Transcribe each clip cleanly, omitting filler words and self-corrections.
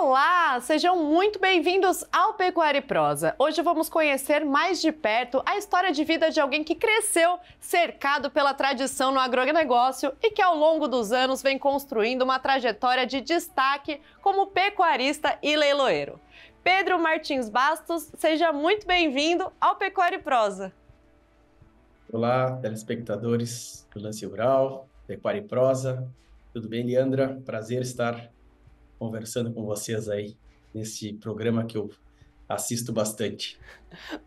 Olá, sejam muito bem-vindos ao Pecuária e Prosa. Hoje vamos conhecer mais de perto a história de vida de alguém que cresceu cercado pela tradição no agronegócio e que ao longo dos anos vem construindo uma trajetória de destaque como pecuarista e leiloeiro. Pedro Martins Bastos, seja muito bem-vindo ao Pecuária e Prosa. Olá, telespectadores do Lance Rural, Pecuária e Prosa. Tudo bem, Leandra? Prazer estar conversando com vocês aí nesse programa que eu assisto bastante.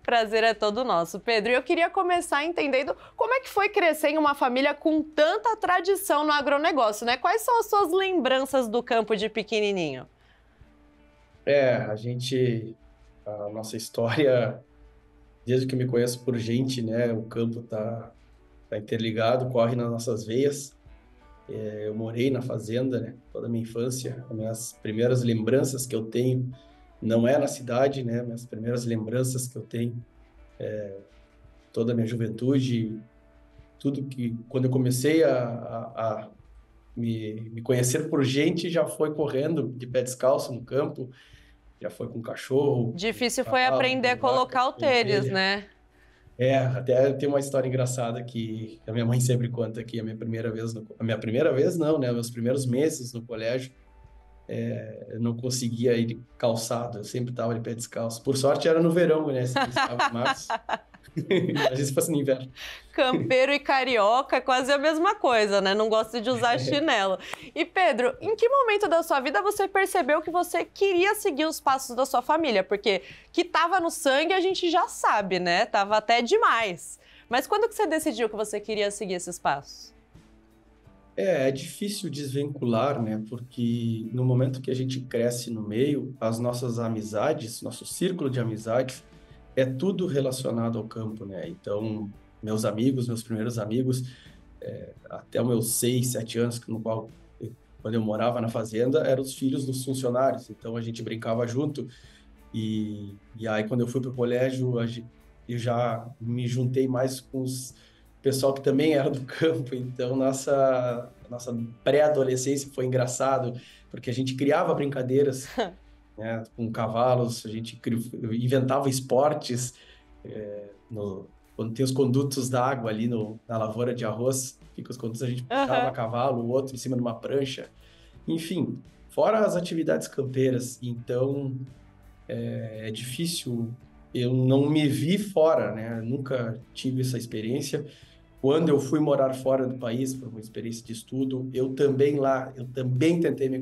Prazer é todo nosso, Pedro. E eu queria começar entendendo como é que foi crescer em uma família com tanta tradição no agronegócio, né? Quais são as suas lembranças do campo de pequenininho? A nossa história, desde que eu me conheço por gente, né? O campo tá interligado, corre nas nossas veias. Eu morei na fazenda, né? Toda a minha infância, as minhas primeiras lembranças que eu tenho não é na cidade, né? Minhas primeiras lembranças que eu tenho, toda a minha juventude, tudo que quando eu comecei a me conhecer por gente, já foi correndo de pé descalço no campo, já foi com cachorro, Difícil com foi cavalo, aprender a com vaca, colocar o com tênis, ovelha. né? Até tem uma história engraçada que a minha mãe sempre conta que a minha primeira vez, a minha primeira vez não, né? Meus primeiros meses no colégio, eu não conseguia ir calçado, eu sempre estava de pé descalço. Por sorte era no verão, né? Sempre estava em março. Imagina se fosse no inverno. Campeiro e carioca é quase a mesma coisa, né? Não gosta de usar chinelo. E Pedro, em que momento da sua vida você percebeu que você queria seguir os passos da sua família? Porque que tava no sangue a gente já sabe, né? Tava até demais. Mas quando que você decidiu que você queria seguir esses passos? É difícil desvincular, né? Porque no momento que a gente cresce no meio, as nossas amizades, nosso círculo de amizades, é tudo relacionado ao campo, né? Então, meus primeiros amigos, até os meus 6, 7 anos, quando eu morava na fazenda, eram os filhos dos funcionários. Então, a gente brincava junto. E aí, quando eu fui para o colégio, eu já me juntei mais com os pessoal que também era do campo. Então, nossa pré-adolescência foi engraçado, porque a gente criava brincadeiras, né, com cavalos, inventava esportes, quando tem os condutos d'água ali na lavoura de arroz, fica os condutos, a gente puxava a cavalo, o outro em cima de uma prancha, enfim, fora as atividades campeiras. Então, é difícil, eu não me vi fora, né, nunca tive essa experiência. Quando eu fui morar fora do país, por uma experiência de estudo, eu também tentei me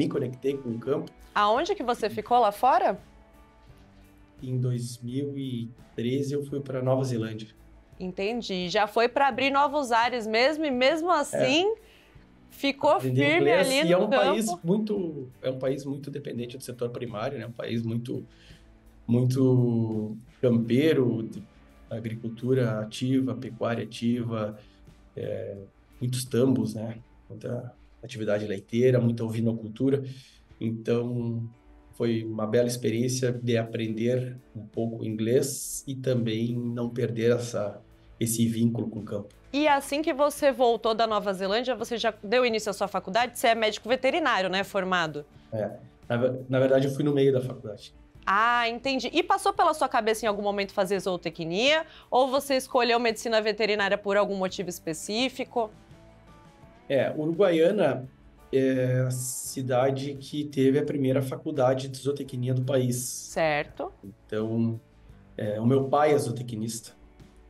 conectei com o campo. Aonde que você ficou lá fora? Em 2013 eu fui para Nova Zelândia. Entendi. Já foi para abrir novos ares mesmo e mesmo assim ficou Aprendi firme inglês, ali e no campo. é um país muito dependente do setor primário, né? Um país muito campeiro, de agricultura ativa, pecuária ativa, muitos tambos, né? Muita atividade leiteira, muita ovinocultura. Então, foi uma bela experiência de aprender um pouco inglês e também não perder esse vínculo com o campo. E assim que você voltou da Nova Zelândia, você já deu início à sua faculdade? Você é médico veterinário, né? Formado. Na verdade, eu fui no meio da faculdade. Ah, entendi. E passou pela sua cabeça em algum momento fazer zootecnia? Ou você escolheu medicina veterinária por algum motivo específico? Uruguaiana é a cidade que teve a primeira faculdade de zootecnia do país. Certo. Então, o meu pai é zootecnista.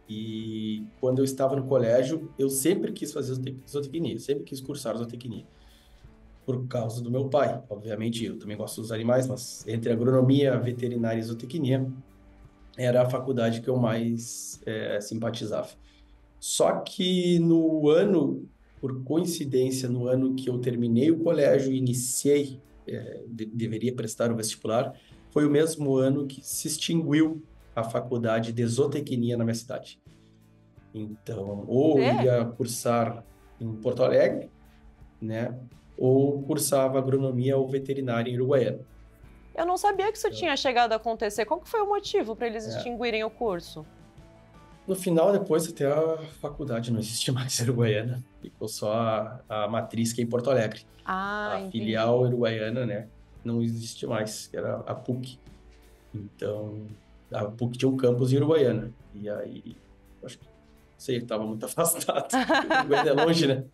E quando eu estava no colégio, eu sempre quis fazer zootecnia, sempre quis cursar zootecnia. Por causa do meu pai. Obviamente, eu também gosto dos animais, mas entre agronomia, veterinária e zootecnia, era a faculdade que eu mais simpatizava. Só que por coincidência, no ano que eu terminei o colégio e iniciei, deveria prestar o vestibular, foi o mesmo ano que se extinguiu a faculdade de zootecnia na minha cidade. Então, ou eu ia cursar em Porto Alegre, né, ou cursava agronomia ou veterinária em Uruguaiana. Eu não sabia que isso tinha chegado a acontecer. Qual que foi o motivo para eles extinguirem o curso? No final, depois, até a faculdade não existe mais em Uruguaiana. Ficou só a matriz, que é em Porto Alegre. Ah, A entendi. filial uruguaiana, né? não existe mais, que era a PUC. Então, a PUC tinha um campus em Uruguaiana. E aí, acho que, não sei, estava muito afastado. Uruguaiana é longe, né?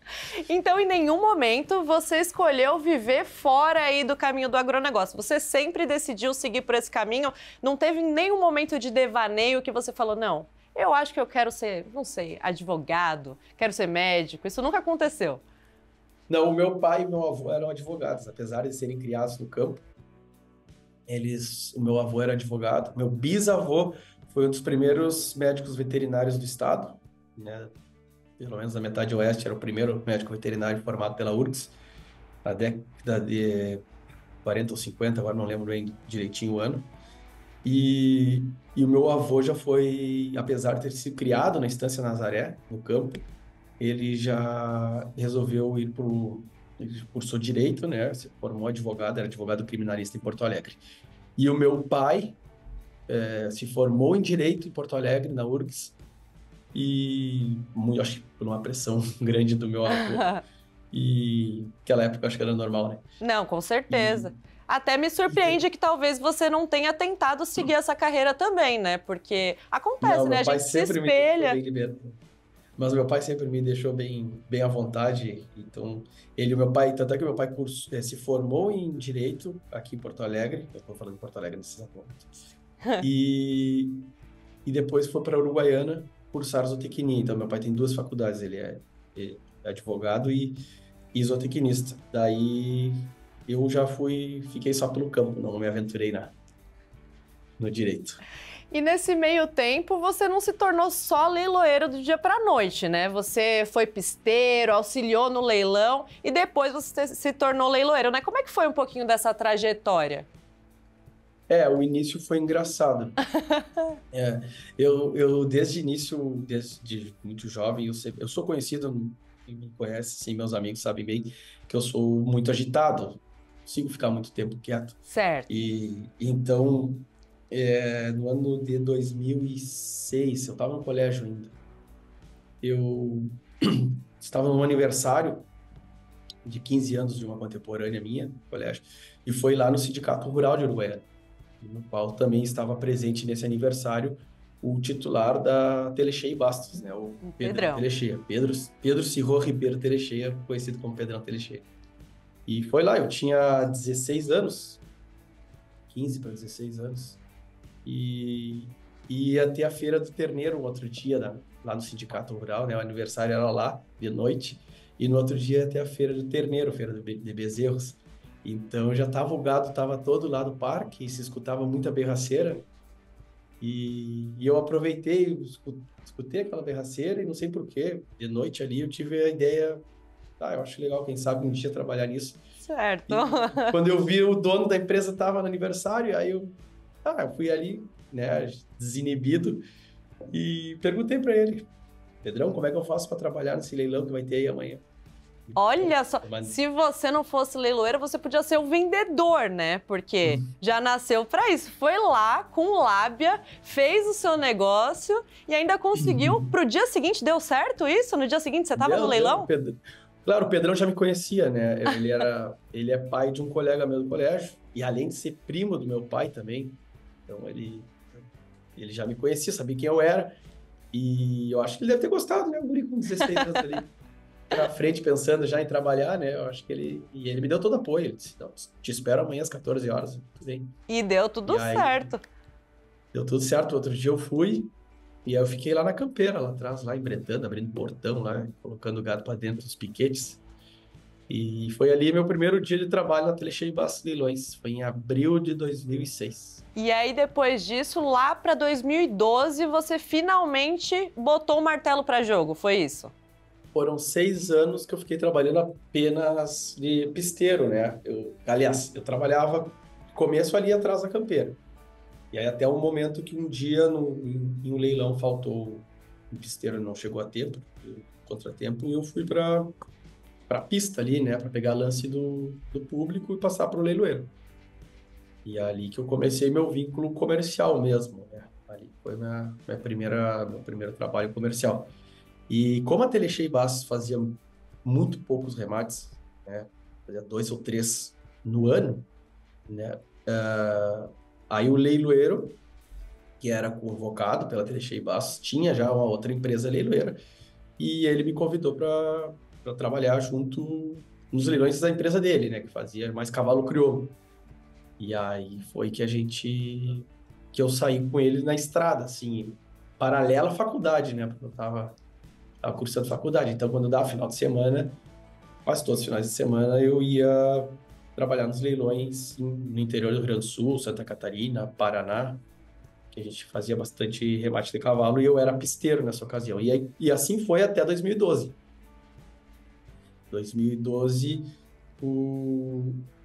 Então, em nenhum momento você escolheu viver fora aí do caminho do agronegócio. Você sempre decidiu seguir por esse caminho. Não teve nenhum momento de devaneio que você falou, não, eu acho que eu quero ser, não sei, advogado, quero ser médico. Isso nunca aconteceu. Não, o meu pai e meu avô eram advogados, apesar de serem criados no campo. O meu avô era advogado, meu bisavô foi um dos primeiros médicos veterinários do estado, né? Pelo menos na metade oeste, era o primeiro médico veterinário formado pela URGS, na década de 40 ou 50, agora não lembro bem direitinho o ano. E o meu avô já foi, apesar de ter sido criado na Estância Nazaré, no campo, ele já resolveu ele cursou direito, né? Se formou advogado, era advogado criminalista em Porto Alegre. E o meu pai se formou em direito em Porto Alegre, na URGS, e acho que por uma pressão grande do meu avô. E naquela época eu acho que era normal, né? Não, com certeza. Até me surpreende que talvez você não tenha tentado seguir essa carreira também, né? Porque acontece, Não, né? A meu pai gente se sempre me deixou espelha. bem liberto. Mas meu pai sempre me deixou bem à vontade. Então, meu pai, tanto é que meu pai se formou em Direito aqui em Porto Alegre. Eu estou falando de Porto Alegre nesse exato momento. E depois foi para Uruguaiana cursar zootecnia. Então, meu pai tem duas faculdades. Ele é advogado e zootecnista. Daí, eu já fiquei só pelo campo, não me aventurei no direito. E nesse meio tempo, você não se tornou só leiloeiro do dia para a noite, né? Você foi pisteiro, auxiliou no leilão e depois você se tornou leiloeiro, né? Como é que foi um pouquinho dessa trajetória? O início foi engraçado. Eu desde o início, desde muito jovem, eu sou conhecido, quem me conhece, sim, meus amigos sabem bem, que eu sou muito agitado, não consigo ficar muito tempo quieto. Certo. E então, no ano de 2006, eu estava no colégio ainda, eu estava num aniversário de 15 anos de uma contemporânea minha, no colégio, e foi lá no Sindicato Rural de Uruguaiana, no qual também estava presente nesse aniversário o titular da Telechea e Bastos, né? O Pedrão Telechea. Pedro Cirro Ribeiro Telechea, conhecido como Pedrão Telechea. E foi lá, eu tinha 16 anos, 15 para 16 anos, e ia ter a Feira do Terneiro um outro dia, lá no Sindicato Rural, né? O aniversário era lá, de noite, e no outro dia ia ter a Feira do Terneiro, Feira de Bezerros. Então já estava o gado, estava todo lá do parque, e se escutava muita berraceira. E eu aproveitei, escutei aquela berraceira e não sei por quê, de noite ali eu tive a ideia, eu acho legal, quem sabe um dia trabalhar nisso. Certo. E quando eu vi o dono da empresa estava no aniversário, aí eu fui ali, né, desinibido, e perguntei para ele, Pedrão, como é que eu faço para trabalhar nesse leilão que vai ter aí amanhã? Olha só, se você não fosse leiloeiro, você podia ser o vendedor, né? Porque já nasceu para isso. Foi lá, com lábia, fez o seu negócio e ainda conseguiu. Pro dia seguinte, deu certo isso? No dia seguinte, você estava no leilão? Claro, o Pedrão já me conhecia, né? Ele é pai de um colega meu do colégio e além de ser primo do meu pai também, então ele já me conhecia, sabia quem eu era e eu acho que ele deve ter gostado, né? O guri com 16 anos ali. Na frente, pensando já em trabalhar, né? Eu acho que ele me deu todo apoio. Ele disse, não, te espero amanhã às 14 horas. E deu tudo certo. Deu tudo certo. Outro dia eu fui e aí eu fiquei lá na campeira, lá atrás, lá embretando, abrindo portão, lá, colocando o gado para dentro dos piquetes. E foi ali meu primeiro dia de trabalho na Telechea e Bastos Leilões. Foi em abril de 2006. E aí, depois disso, lá para 2012, você finalmente botou o martelo para jogo, foi isso? Foram 6 anos que eu fiquei trabalhando apenas de pisteiro, né? Aliás, eu trabalhava começo ali atrás da campeira. E aí até o momento que um dia em um leilão faltou um pisteiro, não chegou a tempo, contratempo, e eu fui para a pista ali, né? Para pegar lance do público e passar para o leiloeiro. E é ali que eu comecei meu vínculo comercial mesmo, né? Ali foi meu primeiro trabalho comercial. E como a Telechea e Bastos fazia muito poucos remates, né, fazia 2 ou 3 no ano, né? Aí o leiloeiro, que era convocado pela Teixeira e Bastos, tinha já uma outra empresa leiloeira, e ele me convidou para trabalhar junto nos leilões da empresa dele, né? Que fazia mais cavalo crioulo. E aí foi que eu saí com ele na estrada, assim, paralela à faculdade, né? Porque eu tava cursando faculdade. Então, quando dava final de semana, quase todos os finais de semana, eu ia trabalhar nos leilões no interior do Rio Grande do Sul, Santa Catarina, Paraná, que a gente fazia bastante remate de cavalo, e eu era pisteiro nessa ocasião. E assim foi até 2012. 2012,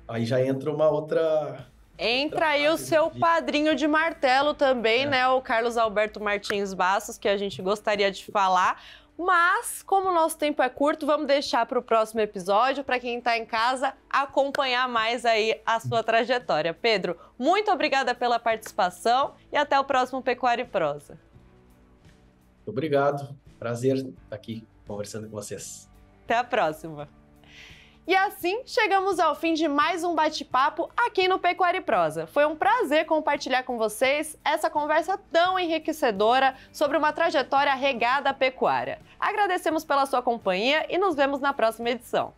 aí já entra uma outra Entra aí o fase seu padrinho de martelo também, né? O Carlos Alberto Martins Bastos, que a gente gostaria de falar. Mas, como o nosso tempo é curto, vamos deixar para o próximo episódio, para quem está em casa, acompanhar mais aí a sua trajetória. Pedro, muito obrigada pela participação e até o próximo Pecuária e Prosa. Obrigado, prazer estar aqui conversando com vocês. Até a próxima. E assim, chegamos ao fim de mais um bate-papo aqui no Pecuária e Prosa. Foi um prazer compartilhar com vocês essa conversa tão enriquecedora sobre uma trajetória regada à pecuária. Agradecemos pela sua companhia e nos vemos na próxima edição.